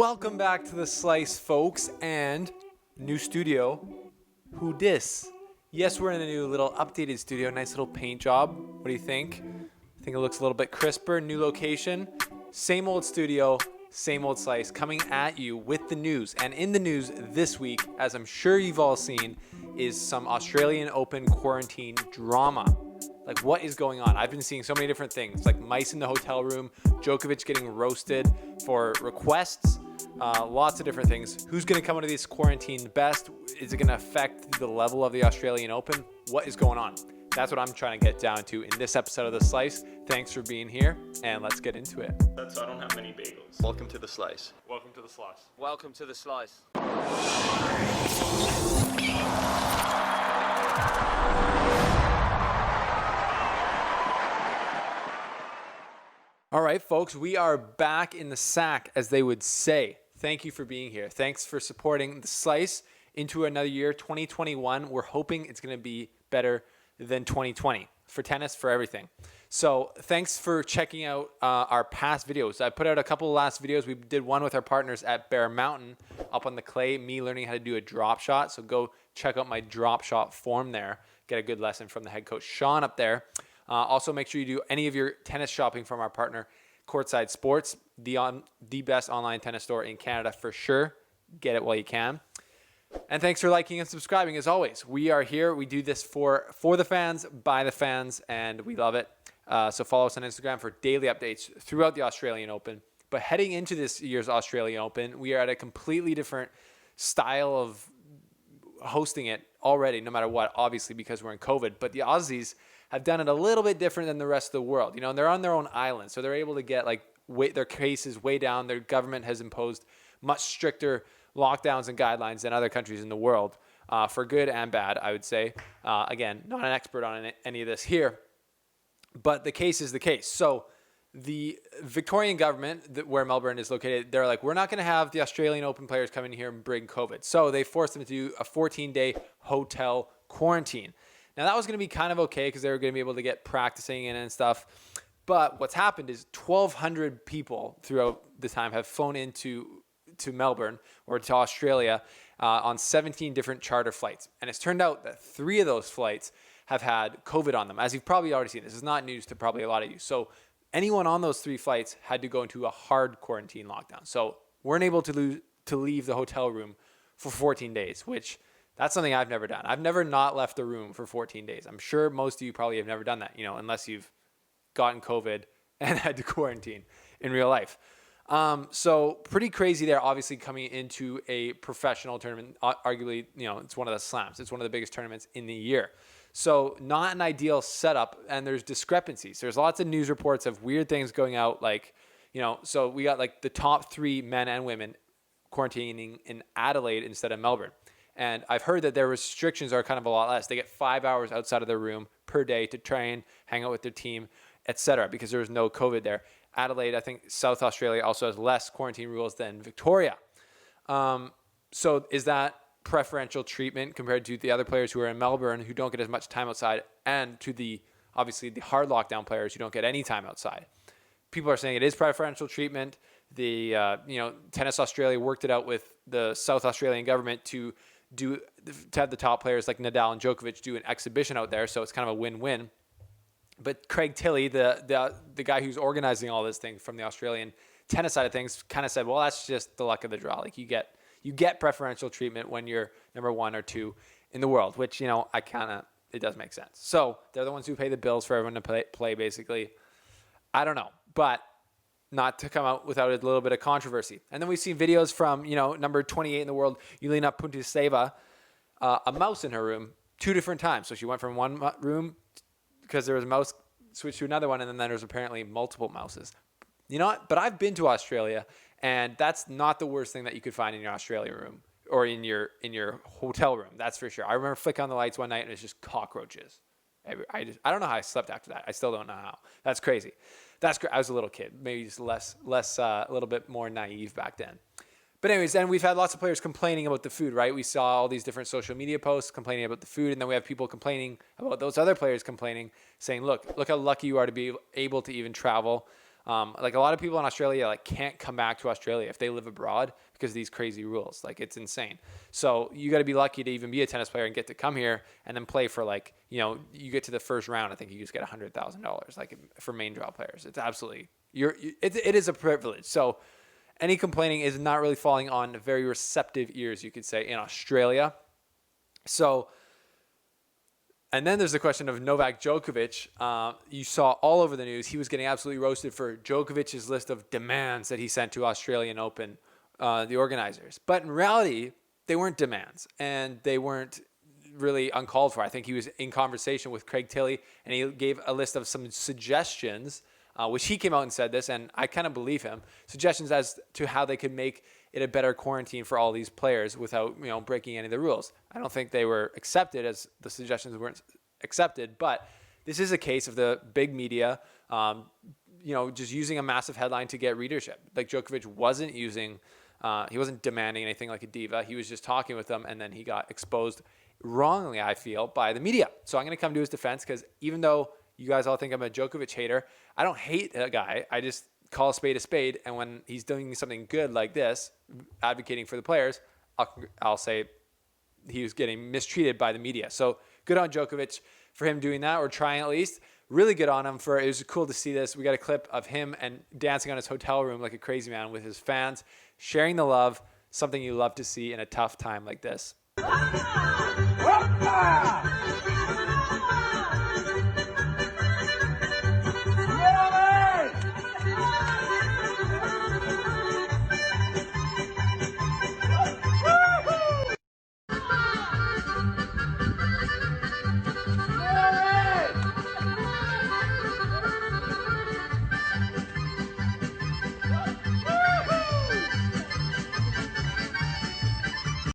Welcome back to The Slice, folks, and new studio. Who dis? Yes, we're in a new little updated studio. Nice little paint job. What do you think? I think it looks a little bit crisper. New location. Same old studio, same old Slice, coming at you with the news. And in the news this week, as I'm sure you've all seen, is some Australian Open quarantine drama. Like, what is going on? I've been seeing so many different things, like mice in the hotel room, Djokovic getting roasted for requests, lots of different things. Who's going to come out of this quarantine best? Is it going to affect the level of the Australian Open? What is going on? That's what I'm trying to get down to in this episode of The Slice. Thanks for being here, and let's get into it. That's so I don't have many bagels. Welcome to The Slice. Welcome to The Slice. Welcome to The Slice. All right, folks, we are back in the sack, as they would say. Thank you for being here. Thanks for supporting The Slice into another year, 2021. We're hoping it's going to be better than 2020 for tennis, for everything. So thanks for checking out our past videos. I put out a couple of last videos. We did one with our partners at Bear Mountain up on the clay, me learning how to do a drop shot. So go check out my drop shot form there. Get a good lesson from the head coach, Sean, up there. Also, make sure you do any of your tennis shopping from our partner, Courtside Sports, the best online tennis store in Canada for sure. Get it while you can. And thanks for liking and subscribing as always. We are here. We do this for the fans, by the fans, and we love it. So follow us on Instagram for daily updates throughout the Australian Open. But heading into this year's Australian Open, we are at a completely different style of hosting it already, no matter what, obviously because we're in COVID. But the Aussies have done it a little bit different than the rest of the world. You know, and they're on their own island, so they're able to get their cases way down. Their government has imposed much stricter lockdowns and guidelines than other countries in the world, for good and bad, I would say. Again, not an expert on any of this here, but the case is the case. So the Victorian government, where Melbourne is located, they're like, we're not going to have the Australian Open players come in here and bring COVID. So they forced them to do a 14-day hotel quarantine. Now, that was going to be kind of okay because they were going to be able to get practicing in and stuff. But what's happened is 1,200 people throughout the time have flown into Melbourne or to Australia on 17 different charter flights. And it's turned out that 3 of those flights have had COVID on them. As you've probably already seen, this is not news to probably a lot of you. So anyone on those 3 flights had to go into a hard quarantine lockdown. So weren't able to leave the hotel room for 14 days, which that's something I've never done. I've never not left the room for 14 days. I'm sure most of you probably have never done that, unless you've gotten COVID and had to quarantine in real life. So pretty crazy there, obviously coming into a professional tournament. Arguably, it's one of the slams. It's one of the biggest tournaments in the year. So not an ideal setup, and there's discrepancies. There's lots of news reports of weird things going out, so we got the top 3 men and women quarantining in Adelaide instead of Melbourne. And I've heard that their restrictions are kind of a lot less. They get 5 hours outside of their room per day to train, hang out with their team, etc., because there was no COVID there. Adelaide, I think South Australia also has less quarantine rules than Victoria. So is that preferential treatment compared to the other players who are in Melbourne who don't get as much time outside, and to the hard lockdown players who don't get any time outside? People are saying it is preferential treatment. The Tennis Australia worked it out with the South Australian government to have the top players like Nadal and Djokovic do an exhibition out there, so it's kind of a win-win. But Craig Tilley, the guy who's organizing all this thing from the Australian tennis side of things, kind of said, well, that's just the luck of the draw. You get preferential treatment when you're number 1 or 2 in the world, which, it does make sense. So they're the ones who pay the bills for everyone to play basically. I don't know, but not to come out without a little bit of controversy. And then we've seen videos from, number 28 in the world, Jelena Puntiseva, a mouse in her room 2 different times. So she went from one room because there was a mouse, switched to another one, and then there was apparently multiple mouses. You know what? But I've been to Australia, and that's not the worst thing that you could find in your Australia room or in your hotel room. That's for sure. I remember flicking on the lights one night, and it was just cockroaches. I don't know how I slept after that. I still don't know how. That's crazy. I was a little kid, maybe just a little bit more naive back then. But anyways, then we've had lots of players complaining about the food, right? We saw all these different social media posts complaining about the food, and then we have people complaining about those other players complaining, saying, look how lucky you are to be able to even travel. Like a lot of people in Australia like can't come back to Australia if they live abroad because of these crazy rules. Like it's insane. So you got to be lucky to even be a tennis player and get to come here and then play for like, you get to the first round. I think you just get $100,000 like for main draw players. It's absolutely, it is a privilege. So any complaining is not really falling on very receptive ears, you could say, in Australia. So, and then there's the question of Novak Djokovic. You saw all over the news. He was getting absolutely roasted for Djokovic's list of demands that he sent to Australian Open, the organizers. But in reality, they weren't demands, and they weren't really uncalled for. I think he was in conversation with Craig Tilley, and he gave a list of some suggestions, which he came out and said this, and I kind of believe him, suggestions as to how they could make it a better quarantine for all these players without, breaking any of the rules. I don't think they were accepted, as the suggestions weren't accepted, but this is a case of the big media, just using a massive headline to get readership. Like Djokovic wasn't he wasn't demanding anything like a diva. He was just talking with them, and then he got exposed wrongly, I feel, by the media. So I'm going to come to his defense, because even though you guys all think I'm a Djokovic hater, I don't hate that guy. I just call a spade, and when he's doing something good like this, advocating for the players, I'll say he was getting mistreated by the media. So good on Djokovic for him doing that, or trying at least. Really good on him it was cool to see this. We got a clip of him and dancing on his hotel room like a crazy man with his fans, sharing the love, something you love to see in a tough time like this.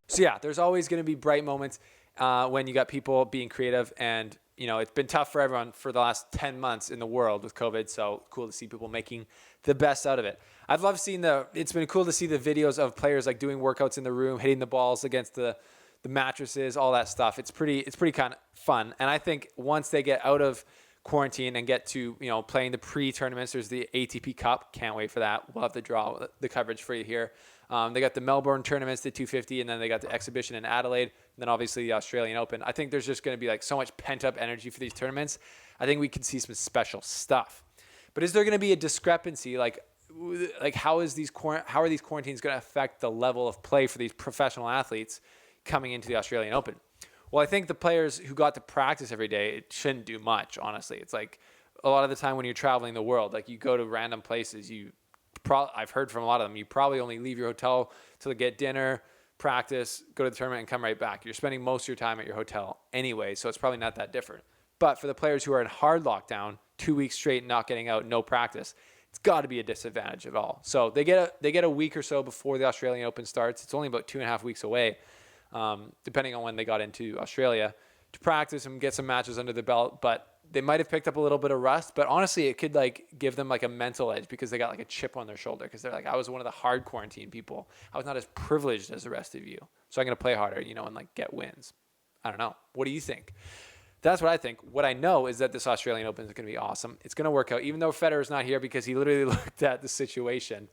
So yeah, there's always going to be bright moments when you got people being creative, and it's been tough for everyone for the last 10 months in the world with COVID. So cool to see people making the best out of it. I've loved seeing it's been cool to see the videos of players like doing workouts in the room, hitting the balls against the mattresses, all that stuff. It's pretty kind of fun. And I think once they get out of quarantine and get to, playing the pre-tournaments, there's the ATP Cup. Can't wait for that. We'll have the coverage for you here. They got the Melbourne tournaments, the 250, and then they got the exhibition in Adelaide, and then obviously the Australian Open. I think there's just going to be like so much pent-up energy for these tournaments. I think we could see some special stuff. But is there going to be a discrepancy? Like how are these quarantines going to affect the level of play for these professional athletes coming into the Australian Open? Well, I think the players who got to practice every day, it shouldn't do much, honestly. It's like a lot of the time when you're traveling the world, like you go to random places, I've heard from a lot of them, you probably only leave your hotel to get dinner, practice, go to the tournament, and come right back. You're spending most of your time at your hotel anyway, so it's probably not that different. But for the players who are in hard lockdown, 2 weeks straight, not getting out, no practice, it's got to be a disadvantage at all. So they get a week or so before the Australian Open starts. It's only about 2.5 weeks away, depending on when they got into Australia, to practice and get some matches under the belt. But they might have picked up a little bit of rust, but honestly, it could give them a mental edge, because they got a chip on their shoulder, because they're I was one of the hard quarantine people. I was not as privileged as the rest of you. So I'm going to play harder, and get wins. I don't know. What do you think? That's what I think. What I know is that this Australian Open is going to be awesome. It's going to work out, even though Federer's not here, because he literally looked at the situation.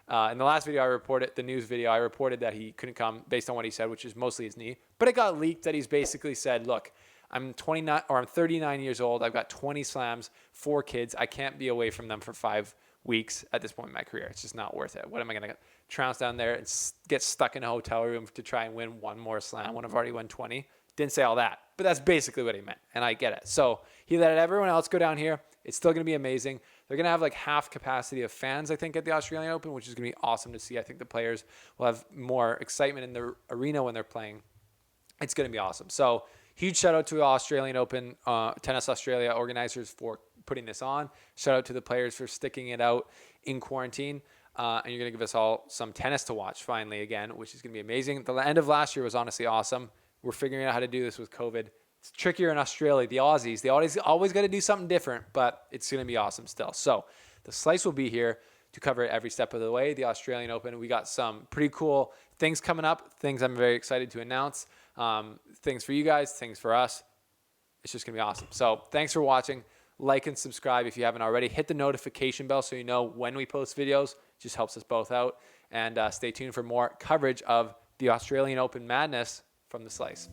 In the last video the news video, I reported that he couldn't come based on what he said, which is mostly his knee. But it got leaked that he's basically said, look, I'm 39 years old. I've got 20 slams, 4 kids. I can't be away from them for 5 weeks at this point in my career. It's just not worth it. What am I going to trounce down there and get stuck in a hotel room to try and win one more slam when I've already won 20? Didn't say all that, but that's basically what he meant, and I get it. So he let everyone else go down here. It's still going to be amazing. They're going to have half capacity of fans, I think, at the Australian Open, which is going to be awesome to see. I think the players will have more excitement in the arena when they're playing. It's going to be awesome. So huge shout out to the Australian Open, Tennis Australia organizers for putting this on. Shout out to the players for sticking it out in quarantine. And you're going to give us all some tennis to watch finally again, which is going to be amazing. The end of last year was honestly awesome. We're figuring out how to do this with COVID. It's trickier in Australia. The Aussies, they always got to do something different, but it's going to be awesome still. So the Slice will be here to cover it every step of the way. The Australian Open, we got some pretty cool things coming up, things I'm very excited to announce, things for you guys, things for us. It's just going to be awesome. So thanks for watching. like and subscribe if you haven't already. Hit the notification bell so you know when we post videos. Just helps us both out. And stay tuned for more coverage of the Australian Open madness from The Slice.